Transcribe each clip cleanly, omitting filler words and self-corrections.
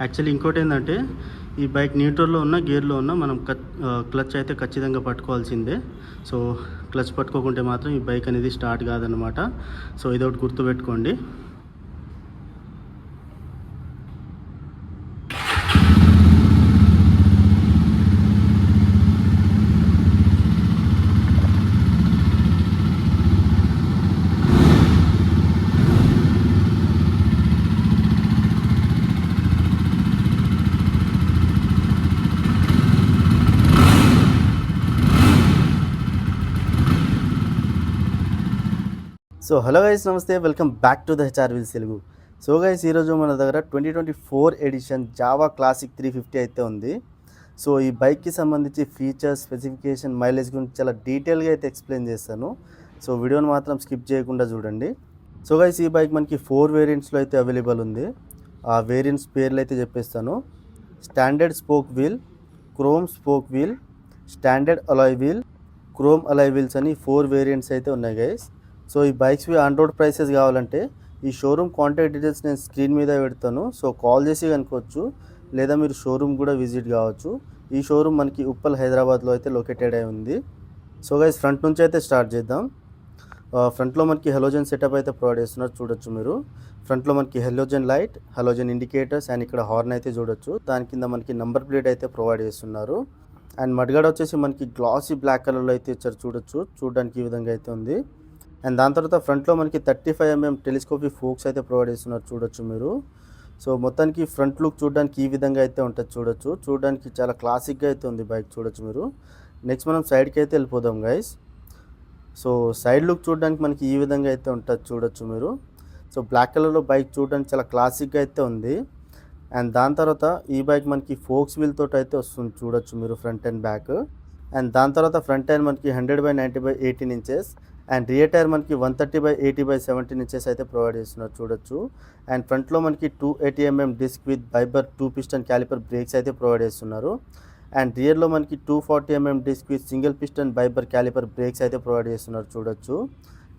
Actually ఇంకోటి ఏంటంటే ఈ బైక్ న్యూట్రల్లో ఉన్న గేర్లో ఉన్న మనం క్లచ్ అయితే ఖచ్చితంగా పట్టుకోవాల్సిందే. సో క్లచ్ పట్టుకోకుంటే మాత్రం ఈ బైక్ అనేది స్టార్ట్ కాదనమాట. సో ఇదొకటి గుర్తుపెట్టుకోండి. సో హలో గైస్, నమస్తే, welcome back to the HR wheels Telugu. So guys, ఈరోజు మన దగ్గర 2024 ఎడిషన్ జావా క్లాసిక్ 350 అయితే ఉంది. సో ఈ బైక్కి సంబంధించి ఫీచర్స్, స్పెసిఫికేషన్, మైలేజ్ గురించి చాలా డీటెయిల్గా అయితే ఎక్స్ప్లెయిన్ చేస్తాను. సో వీడియోని మాత్రం స్కిప్ చేయకుండా చూడండి. సో గైస్, ఈ బైక్ మనకి 4 వేరియంట్స్లో అయితే అవైలబుల్ ఉంది. ఆ వేరియంట్స్ పేర్లు అయితే చెప్పేస్తాను. Standard spoke wheel, chrome spoke wheel, standard alloy wheel, chrome alloy wheels అని 4 వేరియంట్స్ అయితే ఉన్నాయి గైస్. సో ఈ బైక్స్వి ఆన్ రోడ్ ప్రైసెస్ కావాలంటే ఈ షోరూమ్ కాంటాక్ట్ డీటెయిల్స్ నేను స్క్రీన్ మీద పెడతాను. సో కాల్ చేసి కనుకోవచ్చు, లేదా మీరు షోరూమ్ కూడా విజిట్ కావచ్చు. ఈ షోరూమ్ మనకి ఉప్పల్, హైదరాబాద్లో అయితే లొకేటెడ్ అయి ఉంది. సో గైస్, ఫ్రంట్ నుంచి అయితే స్టార్ట్ చేద్దాం. ఫ్రంట్లో మనకి హలోజన్ సెటప్ అయితే ప్రొవైడ్ చేస్తున్నారు, చూడొచ్చు మీరు. ఫ్రంట్లో మనకి halogen light, halogen indicators and ఇక్కడ హార్న్ అయితే చూడొచ్చు. దాని కింద మనకి నంబర్ ప్లేట్ అయితే ప్రొవైడ్ చేస్తున్నారు. అండ్ మడ్గాడ్ వచ్చేసి మనకి గ్లాసీ బ్లాక్ కలర్లో అయితే ఇచ్చారు, చూడొచ్చు. చూడడానికి ఈ విధంగా అయితే ఉంది. అండ్ దాని తర్వాత ఫ్రంట్లో మనకి 35mm టెలిస్కోపిక్ ఫోక్స్ అయితే ప్రొవైడ్ చేస్తున్నారు, చూడొచ్చు మీరు. సో మొత్తానికి ఫ్రంట్ లుక్ చూడడానికి ఈ విధంగా అయితే ఉంటుంది, చూడొచ్చు. చూడడానికి చాలా క్లాసిక్గా అయితే ఉంది బైక్, చూడొచ్చు మీరు. నెక్స్ట్ మనం సైడ్కి అయితే వెళ్ళిపోదాం గైస్. సో సైడ్ లుక్ చూడడానికి మనకి ఈ విధంగా అయితే ఉంటుంది, చూడొచ్చు మీరు. సో బ్లాక్ కలర్లో బైక్ చూడడానికి చాలా క్లాసిక్గా అయితే ఉంది. అండ్ దాని తర్వాత ఈ బైక్ మనకి ఫోక్స్ వీల్ తోటి అయితే వస్తుంది, చూడొచ్చు మీరు, ఫ్రంట్ అండ్ బ్యాక్. అండ్ దాని తర్వాత ఫ్రంట్ టైర్ మనకి 100/90/18 ఇంచెస్ అండ్ రియర్ టైర్ మనకి 130/80/17 ఇంచెస్ అయితే ప్రొవైడ్ చేస్తున్నారు, చూడొచ్చు. అండ్ ఫ్రంట్లో మనకి 280mm disc with Bybre 2 piston caliper brakes అయితే ప్రొవైడ్ చేస్తున్నారు. అండ్ రియర్లో మనకి 240mm disc with single piston Bybre caliper brakes అయితే ప్రొవైడ్ చేస్తున్నారు, చూడొచ్చు.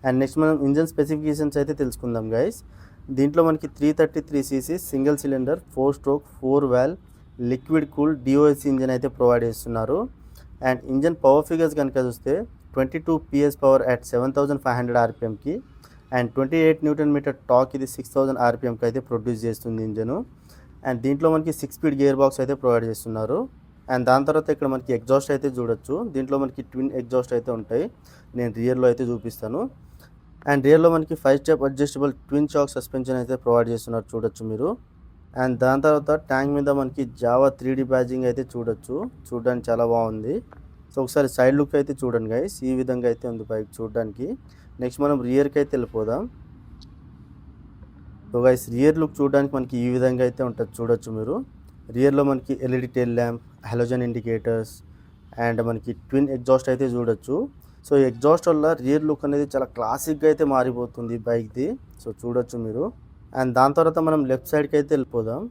అండ్ నెక్స్ట్ మనం ఇంజన్ స్పెసిఫికేషన్స్ అయితే తెలుసుకుందాం గైస్. దీంట్లో మనకి 333cc single cylinder 4 stroke 4 valve liquid cool DOS engine అయితే ప్రొవైడ్ చేస్తున్నారు. అండ్ ఇంజన్ పవర్ ఫిగర్స్ కనుక చూస్తే 22 PS పవర్ అట్ 7500 RPMకి అండ్ 28 Nm టాక్, ఇది 6000 RPMకి అయితే ప్రొడ్యూస్ చేస్తుంది ఇంజను. అండ్ దీంట్లో మనకి 6 స్పీడ్ గేర్ బాక్స్ అయితే ప్రొవైడ్ చేస్తున్నారు. అండ్ దాని తర్వాత ఇక్కడ మనకి ఎగ్జాస్ట్ అయితే చూడొచ్చు. దీంట్లో మనకి ట్విన్ ఎగ్జాస్ట్ అయితే ఉంటాయి, నేను రియర్లో అయితే చూపిస్తాను. అండ్ రియర్లో మనకి 5 step adjustable twin shock suspension అయితే ప్రొవైడ్ చేస్తున్నారు, చూడొచ్చు మీరు. అండ్ దాని తర్వాత ట్యాంక్ మీద మనకి జావా 3D బ్యాడ్జింగ్ అయితే చూడొచ్చు. చూడడానికి చాలా బాగుంది. సో ఒకసారి సైడ్ లుక్ అయితే చూడండి గైస్, ఈ విధంగా అయితే ఉంది బైక్ చూడడానికి. నెక్స్ట్ మనం రియర్కి అయితే వెళ్ళిపోదాం. సో గైస్, రియర్ లుక్ చూడడానికి మనకి ఈ విధంగా అయితే ఉంటుంది, చూడొచ్చు మీరు. రియర్లో మనకి LED tail lamp, halogen indicators and మనకి ట్విన్ ఎగ్జాస్ట్ అయితే చూడొచ్చు. సో ఎగ్జాస్ట్ వల్ల రియర్ లుక్ అనేది చాలా క్లాసిక్గా అయితే మారిపోతుంది బైక్ది, సో చూడొచ్చు మీరు. అండ్ దాని తర్వాత మనం లెఫ్ట్ సైడ్కి అయితే వెళ్ళిపోదాం.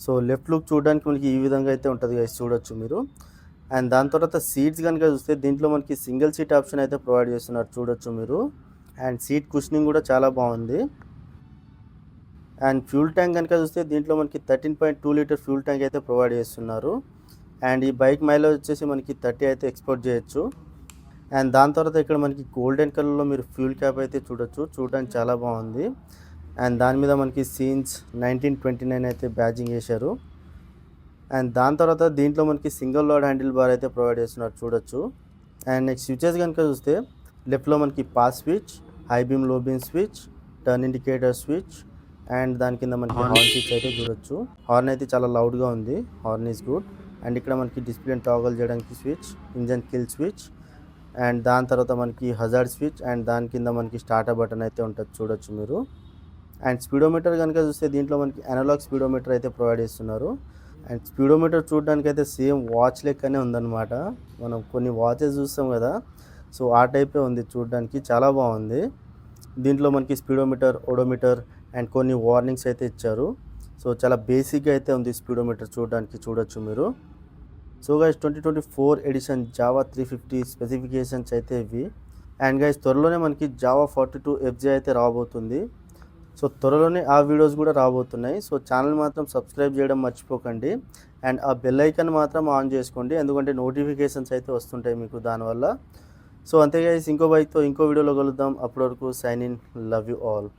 సో లెఫ్ట్ లుక్ చూడడానికి మనకి ఈ విధంగా అయితే ఉంటుంది గైస్, చూడొచ్చు మీరు. అండ్ దాని తర్వాత సీట్స్ కనుక చూస్తే దీంట్లో మనకి సింగిల్ సీట్ ఆప్షన్ అయితే ప్రొవైడ్ చేస్తున్నారు, చూడొచ్చు మీరు. అండ్ సీట్ కుషనింగ్ కూడా చాలా బాగుంది. అండ్ ఫ్యూల్ ట్యాంక్ కనుక చూస్తే దీంట్లో మనకి 13.2 లీటర్ ఫ్యూల్ ట్యాంక్ అయితే ప్రొవైడ్ చేస్తున్నారు. అండ్ ఈ బైక్ మైలేజ్ వచ్చేసి మనకి 30 అయితే ఎక్స్పోర్ట్ చేయొచ్చు. అండ్ దాని తర్వాత ఇక్కడ మనకి గోల్డెన్ కలర్లో మీరు ఫ్యూల్ క్యాప్ అయితే చూడొచ్చు, చూడడానికి చాలా బాగుంది. అండ్ దాని మీద మనకి సీన్స్ 1929 అయితే బ్యాడ్జింగ్ చేశారు. అండ్ దాని తర్వాత దీంట్లో మనకి సింగిల్ లాడ్ హ్యాండిల్ బార్ అయితే ప్రొవైడ్ చేస్తున్నారు, చూడొచ్చు. అండ్ నెక్స్ట్ స్విచెస్ కనుక చూస్తే లెఫ్ట్లో మనకి పాస్ స్విచ్, హై బీమ్ లో beam switch, turn indicator switch and దాని కింద మనకి హార్న్ స్విచ్ అయితే చూడొచ్చు. హార్న్ అయితే చాలా లౌడ్గా ఉంది, హార్న్ ఈజ్ గుడ్. అండ్ ఇక్కడ మనకి డిస్ప్లేని టాగల్ చేయడానికి switch, engine kill switch and దాని తర్వాత మనకి హజార్డ్ స్విచ్ అండ్ దాని కింద మనకి స్టార్టర్ బటన్ అయితే ఉంటుంది, చూడొచ్చు మీరు. అండ్ స్పీడోమీటర్ కనుక చూస్తే దీంట్లో మనకి అనలాగ్ స్పీడోమీటర్ అయితే ప్రొవైడ్ చేస్తున్నారు. అండ్ స్పీడోమీటర్ చూడడానికి అయితే సేమ్ వాచ్ లెక్కనే ఉందన్నమాట. మనం కొన్ని వాచెస్ చూస్తాం కదా, సో ఆ టైపే ఉంది చూడడానికి, చాలా బాగుంది. దీంట్లో మనకి స్పీడోమీటర్, ఓడోమీటర్ అండ్ కొన్ని వార్నింగ్స్ అయితే ఇచ్చారు. సో చాలా బేసిక్గా అయితే ఉంది స్పీడోమీటర్ చూడడానికి, చూడొచ్చు మీరు. So guys, 2024 edition Jawa 350 specifications అయితే ఇవి. అండ్ గైస్, త్వరలోనే మనకి జావా 42 FJ అయితే రాబోతుంది. సో త్వరలోనే ఆ వీడియోస్ కూడా రాబోతున్నాయి. సో ఛానల్ మాత్రం సబ్స్క్రైబ్ చేయడం మర్చిపోకండి. అండ్ ఆ బెల్ ఐకాన్ మాత్రం ఆన్ చేసుకోండి, ఎందుకంటే నోటిఫికేషన్స్ అయితే వస్తుంటాయి మీకు దానివల్ల. సో అంతే గైస్, ఇంకో బైక్తో ఇంకో వీడియోలో కలుద్దాం. అప్పటి వరకు sign in. Love you all.